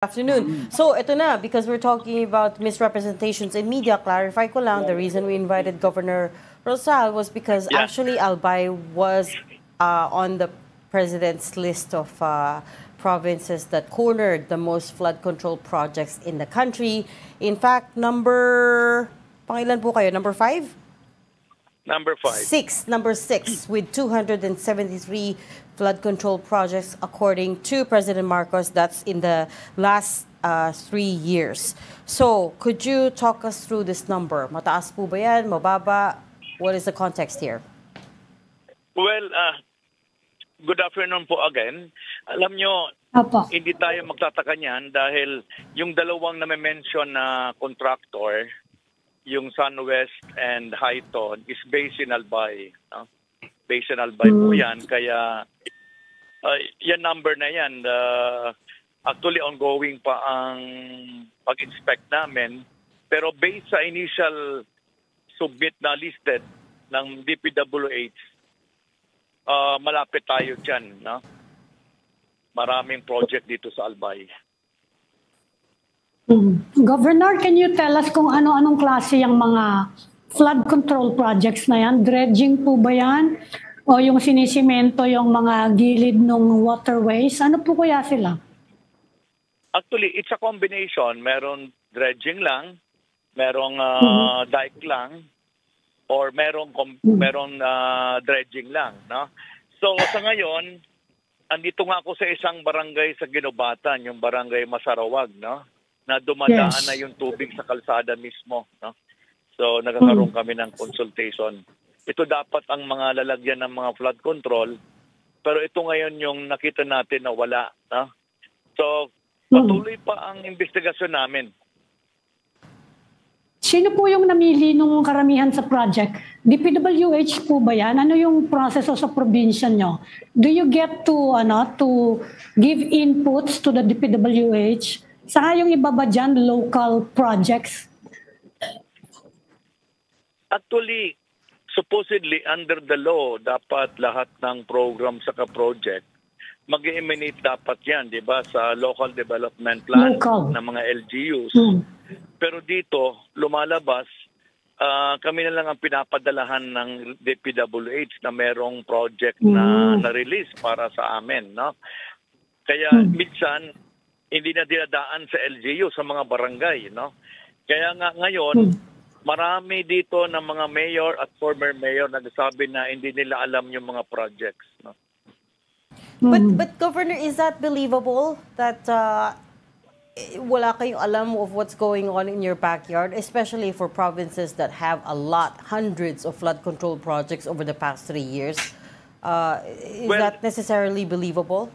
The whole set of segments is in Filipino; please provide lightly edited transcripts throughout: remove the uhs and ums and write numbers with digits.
Afternoon. So, ito na, because we're talking about misrepresentations in media, clarify ko lang, the reason we invited Governor Rosal was because actually Albay was on the president's list of provinces that cornered the most flood control projects in the country. In fact, pangilan po kayo? Number 5? Number 5. Number 6, with 273 flood control projects according to President Marcos. That's in the last 3 years. So, could you talk us through this number? Mataas po ba yan? Mababa? What is the context here? Well, good afternoon po again. Alam nyo, hindi tayo magtataka niyan dahil yung dalawang na-mention na contractor, yung SunWest and Highton, is based in Albay. No? Based in Albay po yan. Kaya, yan number na yan, actually ongoing pa ang pag-inspect namin. Pero based sa initial submit na listed ng DPWH, malapit tayo dyan. No? Maraming project dito sa Albay. Governor, can you tell us kung ano-anong klase yung mga flood control projects na yan? Dredging po ba yan? O yung sinisimento yung mga gilid ng waterways? Ano po kaya sila? Actually, it's a combination. Meron dredging lang, merong dike lang, or merong dredging lang. No? So sa ngayon, andito nga ako sa isang barangay sa Ginobatan, yung barangay Masarawag, no? Na dumadaan na yung tubig sa kalsada mismo. No? So, nagkakaroon kami ng consultation. Ito dapat ang mga lalagyan ng mga flood control, pero ito ngayon yung nakita natin na wala. No? So, patuloy pa ang investigasyon namin. Sino po yung namili nung karamihan sa project? DPWH po ba yan? Ano yung proseso sa probinsya nyo? Do you get to give inputs to the DPWH? Saka yung iba ba dyan, local projects? Actually, supposedly, under the law, dapat lahat ng program sa project mag-emanate dapat yan, di ba, sa local development plan ng mga LGUs. Pero dito, lumalabas, kami na lang ang pinapadalahan ng DPWH na merong project na na-release para sa amin. No? Kaya minsan, hindi na dinadaan sa LGU, sa mga barangay. No? Kaya nga ngayon, marami dito ng mga mayor at former mayor nagsasabi na hindi nila alam yung mga projects. No? But Governor, is that believable that wala kayong alam of what's going on in your backyard, especially for provinces that have hundreds of flood control projects over the past 3 years? Is that necessarily believable?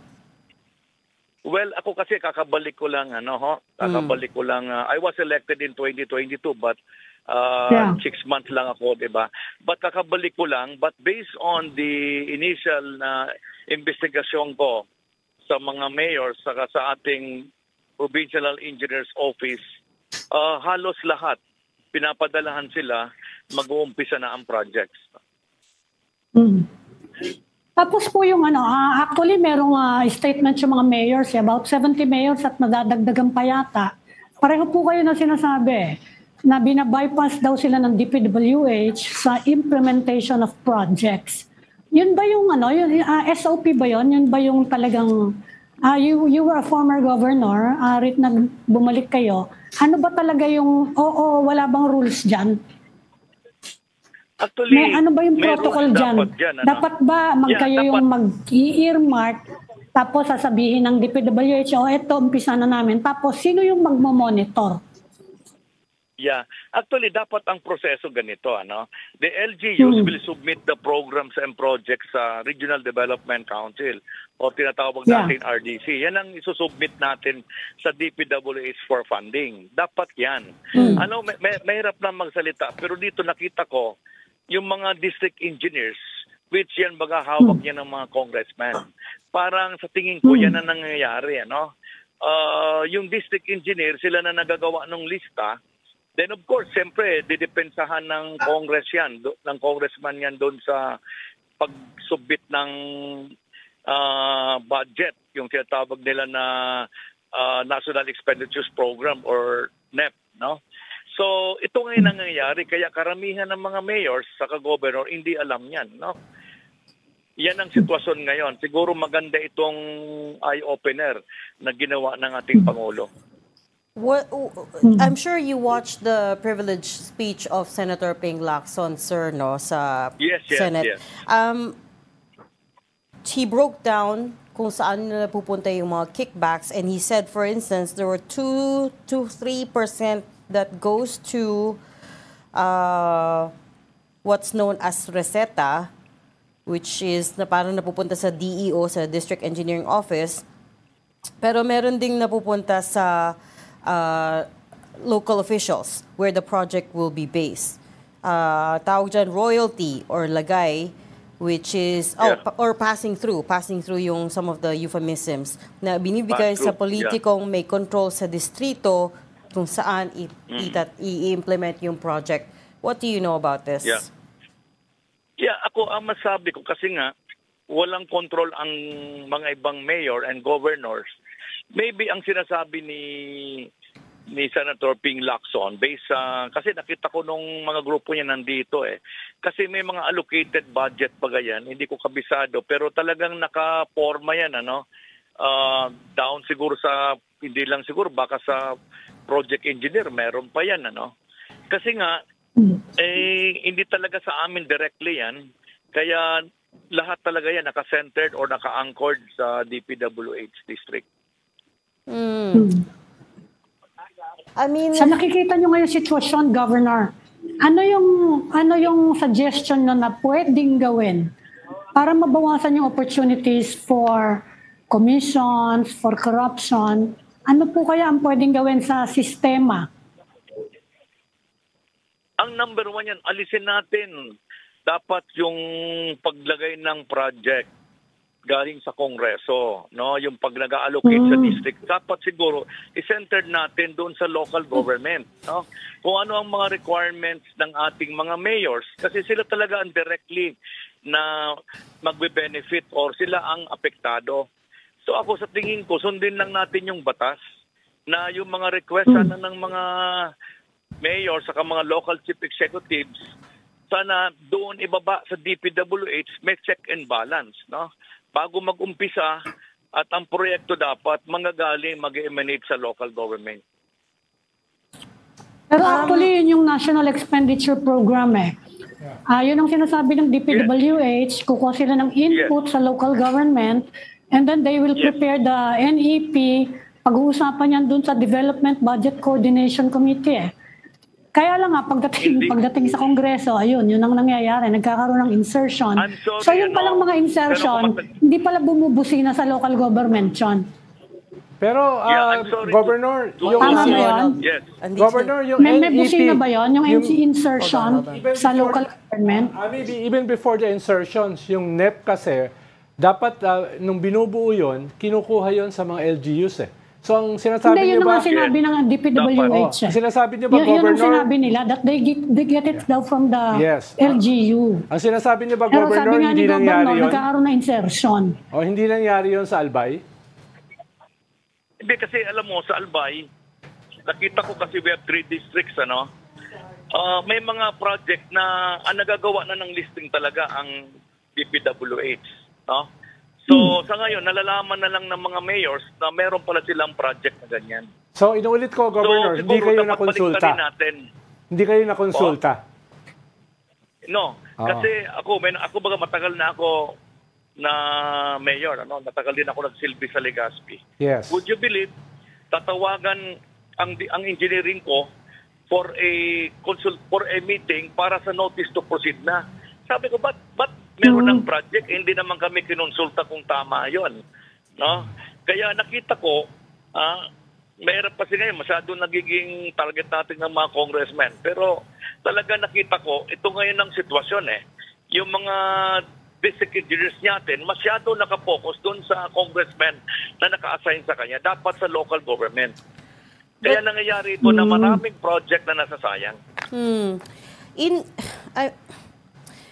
Well, ako kasi kakabalik ko lang, I was elected in 2022, but 6 months lang ako, di ba? But kakabalik ko lang, but based on the initial investigasyon ko sa mga mayors, saka sa ating Provincial Engineers Office, halos lahat, pinapadalahan sila, mag-uumpisa na ang projects. Tapos po yung actually merong statement yung mga mayors, about 70 mayors at nadadagdagan pa yata. Pareho po kayo na sinasabi na binabypass daw sila ng DPWH sa implementation of projects. Yun ba yung SOP ba yun? Yun ba yung talagang, you were a former governor, bumalik kayo. Ano ba talaga yung, wala bang rules dyan? Actually, ano ba yung protocol dyan? Dapat ba kayo yung mag-earmark tapos sasabihin ng DPWH, ito, umpisa na namin. Tapos, sino yung magmamonitor? Yeah. Actually, dapat ang proseso ganito. The LGUs will submit the programs and projects sa Regional Development Council o tinatawag natin RDC. Yan ang isusubmit natin sa DPWH for funding. Dapat yan. Mahirap na magsalita. Pero dito nakita ko, yung mga district engineers, which yan baga hawak niya ng mga congressmen. Parang sa tingin ko yan ang nangyayari. Yung district engineer, sila na nagagawa ng lista. Then of course, siyempre, didepensahan ng Congress yan, ng congressman yan doon sa pag-submit ng budget, yung tinatawag nila na National Expenditures Program or NEP, no? So ito ngayon ang nangyayari, kaya karamihan ng mga mayors sa governor hindi alam yan, no? Yan ang sitwasyon ngayon. Siguro maganda itong eye-opener na ginawa ng ating Pangulo. I'm sure you watched the privileged speech of Senator Ping Lacson, sir, no, sa Senate. Yes. He broke down kung saan na pupunta yung mga kickbacks, and he said, for instance, there were 2-3% that goes to what's known as reseta, which is na parang napupunta sa DEO, sa District Engineering Office, pero meron ding napupunta sa local officials where the project will be based. Tawag dyan royalty or lagay, which is or passing through yung some of the euphemisms na binibigay sa politikong may control sa distrito kung saan i-implement yung project. What do you know about this? Ako ang masabi ko kasi nga walang control ang mga ibang mayor and governors. Maybe ang sinasabi ni Senator Ping Lacson based sa kasi nakita ko nung mga grupo niya nandito kasi may mga allocated budget pa ganyan, hindi ko kabisado pero talagang nakaporma yan down siguro sa hindi lang siguro baka sa project engineer meron pa yan kasi nga hindi talaga sa amin directly yan kaya lahat talaga yan naka-centered or naka-anchored sa DPWH district. I mean, sa nakikita nyo ngayon sitwasyon, Governor, ano yung suggestion na pwedeng gawin para mabawasan yung opportunities for commissions, for corruption? Ano po kaya ang pwedeng gawin sa sistema? Ang number one yan, alisin natin. Dapat yung paglagay ng project galing sa Kongreso, yung pag nag-allocate sa district, dapat siguro i-centered natin doon sa local government, kung ano ang mga requirements ng ating mga mayors kasi sila talaga ang directly na magbe-benefit or sila ang apektado. So ako sa tingin ko, sundin lang natin yung batas na yung mga request sana ng mga mayors saka mga local chief executives sana doon ibaba sa DPWH, may check and balance, bago mag-umpisa at ang proyekto dapat manggagaling mag-emanate sa local government. Pero actually, yun yung National Expenditure Program yun ang sinasabi ng DPWH, kukuha sila ng input sa local government and then they will prepare the NEP, pag-uusapan yan dun sa Development Budget Coordination Committee Kaya lang pagdating sa Kongreso, yun ang nangyayari. Nagkakaroon ng insertion. So yun palang mga insertion, hindi pala bumubusina sa local government yun. Pero, Governor, yung Governor, yung may busina ba yun? Yung insertion sa local government? Maybe even before the insertions, yung NEP kasi, dapat nung binubuo yun, kinukuha yun sa mga LGUs So, ang sinasabi niyo ba... Hindi, yun ang sinabi ng DPWH. Sinasabi niyo ba, Governor... Yun ang sinabi nila, that they get it daw from the LGU. Ang sinasabi niyo ba, Pero Governor, hindi nangyari yun? Nagkakaroon na insertion. O, hindi nangyari yun sa Albay? Hindi, kasi alam mo, sa Albay, nakita ko kasi we have 3 districts, may mga project na nagagawa na ng listing talaga ang DPWH, So, sa ngayon, nalalaman na lang ng mga mayors na meron pala silang project na ganyan. So, inuulit ko, Governor, hindi kayo nakonsulta? Hindi kayo nakonsulta? No. Kasi ako baga matagal na ako na mayor. Matagal din ako nagsilbi sa Legazpi. Yes. Would you believe, tatawagan ang engineering ko for a meeting para sa notice to proceed na. Sabi ko, ba't meron ng project, hindi naman kami kinonsulta kung tama yon, Kaya nakita ko, mayroon pa ngayon, masyado nagiging target natin ng mga congressmen. Pero talaga nakita ko, ito ngayon ang sitwasyon Yung mga district engineers natin, masyado nakapokus doon sa congressmen na naka-assign sa kanya, dapat sa local government. Kaya nangyayari ito na maraming project na nasasayang.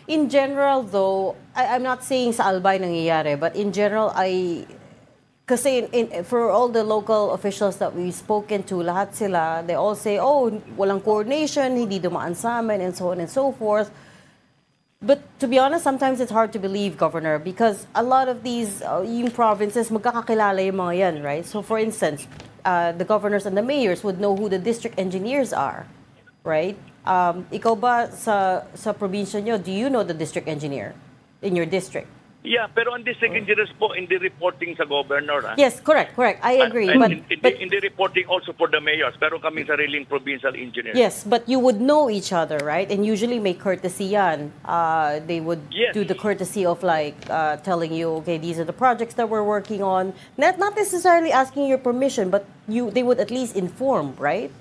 In general, though, I'm not saying sa Albay nangyayari, but in general, kasi for all the local officials that we've spoken to, lahat sila, they all say, oh, walang coordination, hindi dumaan sa amin, and so on and so forth. But to be honest, sometimes it's hard to believe, Governor, because a lot of these yung provinces, magkakakilala yung mga yan, right? So for instance, the governors and the mayors would know who the district engineers are, right? Ikaw ba sa probinsya nyo, do you know the district engineer in your district? Yeah, pero ang district engineers po, hindi reporting sa governor. Yes, correct. I agree. But hindi reporting also for the mayors, pero kaming sariling provincial engineers. yes, but you would know each other, right? And usually may courtesy yan. They would Yes. do the courtesy of like telling you, okay, these are the projects that we're working on. Not necessarily asking your permission, but they would at least inform, right?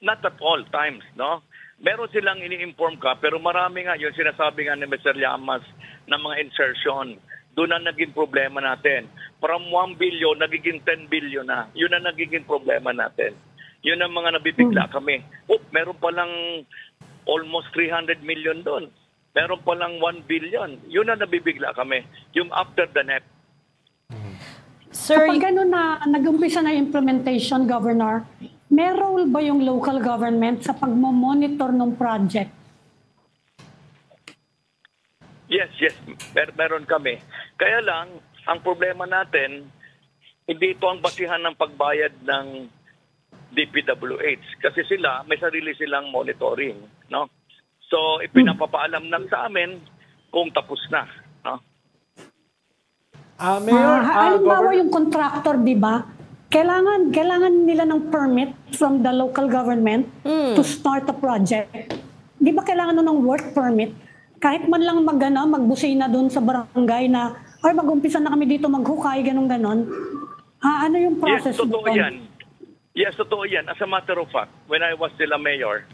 Not at all times, no? Meron silang ini-inform ka, pero marami nga yung sinasabi nga ni Mr. Llamas ng mga insertion. Doon na naging problema natin. From 1 billion, nagiging 10 billion na. Yun ang nagiging problema natin. Yun ang mga nabibigla kami. Meron palang almost 300 million doon. Meron palang 1 billion. Yun ang nabibigla kami. Yung after the NEP. Sir, Kapag gano'n na nag-umpisa na implementation, Governor, may role ba yung local government sa pagmamonitor ng project? Yes. Meron kami. Kaya lang, ang problema natin, hindi ito ang basihan ng pagbayad ng DPWH. Kasi sila, may sarili silang monitoring. No? So, ipinapapaalam lang sa amin kung tapos na. No? Mayor, Halimbawa yung contractor, di ba? Kailangan nila ng permit from the local government to start a project. Di ba kailangan ng work permit? Kahit man lang magbusina doon sa barangay na, ay mag-umpisa na kami dito maghukay, ganon. Ano yung process totoo yan. Yes, totoo yan. As a matter of fact, when I was still a mayor,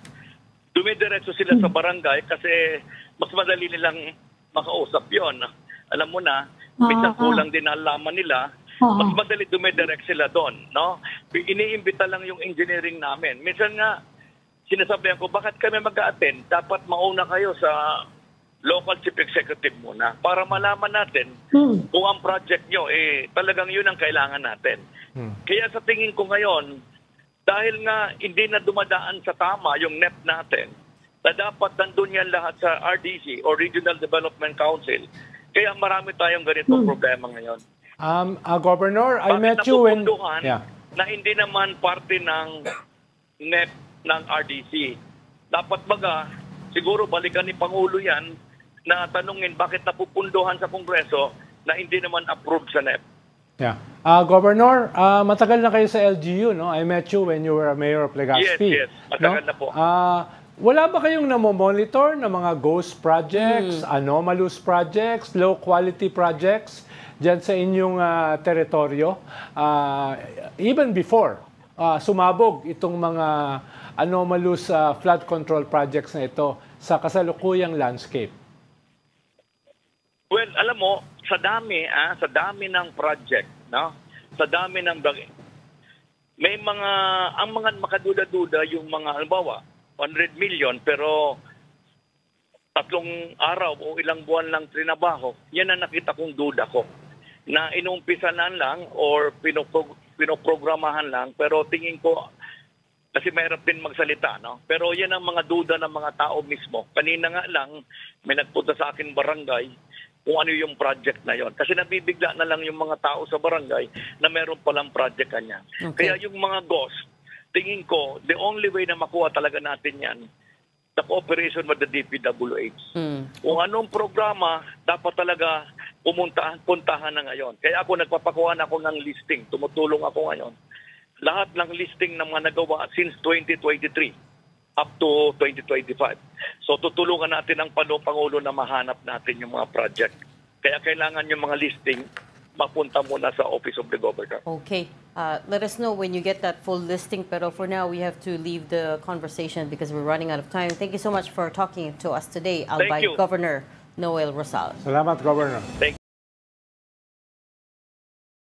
dumidiretso sila sa barangay kasi mas madali nilang makausap yon. Alam mo na, minsan kulang din ang alaman nila. Mas madali dumidirect sila doon, no? Iniimbita lang yung engineering namin. Minsan nga, sinasabihan ko, bakit kami mag-a-attend? Dapat mauna kayo sa local chief executive muna para malaman natin kung ang project nyo, talagang yun ang kailangan natin. Kaya sa tingin ko ngayon, dahil nga hindi na dumadaan sa tama yung NEP natin, na dapat nandun yan lahat sa RDC o Regional Development Council, kaya marami tayong ganitong problema ngayon. Governor, I met you when... na hindi naman parte ng NEP ng RDC. Dapat baga, siguro balikan ni Pangulo yan na tanungin bakit napupunduhan sa Kongreso na hindi naman approved sa NEP. Yeah. Governor, matagal na kayo sa LGU, no? I met you when you were a mayor of Legazpi. Yes. Matagal na po. Wala ba kayong namomonitor ng mga ghost projects, anomalous projects, low quality projects dyan sa inyong teritoryo? Even before, sumabog itong mga anomalous flood control projects na ito sa kasalukuyang landscape. Well, alam mo, sa dami ng project, no? Sa dami ng may mga ang mga makaduda-duda yung mga halimbawa 100 million pero 3 araw o ilang buwan lang trinabaho. Yan ang nakita kong duda ko. Na inumpisanan lang or pinoprogramahan lang pero tingin ko kasi mahirap din magsalita, no? Pero yan ang mga duda ng mga tao mismo. Kanina nga lang may nagpunta sa akin barangay kung ano yung project na yon. Kasi nabibigla na lang yung mga tao sa barangay na meron palang project kanya. Okay. Kaya yung mga ghost, tingin ko, the only way na makuha talaga natin yan, the cooperation with the DPWH. Kung anong programa, dapat talaga puntahan na ngayon. Kaya ako nagpapakuha ako ng listing. Tumutulong ako ngayon. Lahat ng listing ng mga nagawa since 2023 up to 2025. So tutulungan natin ang Pangulo na mahanap natin yung mga project. Kaya kailangan yung mga listing mapunta muna sa Office of the Governor. Okay. Let us know when you get that full listing. Pero for now, we have to leave the conversation because we're running out of time. Thank you so much for talking to us today, Albay Governor Noel Rosal. Salamat, Governor. Thank you.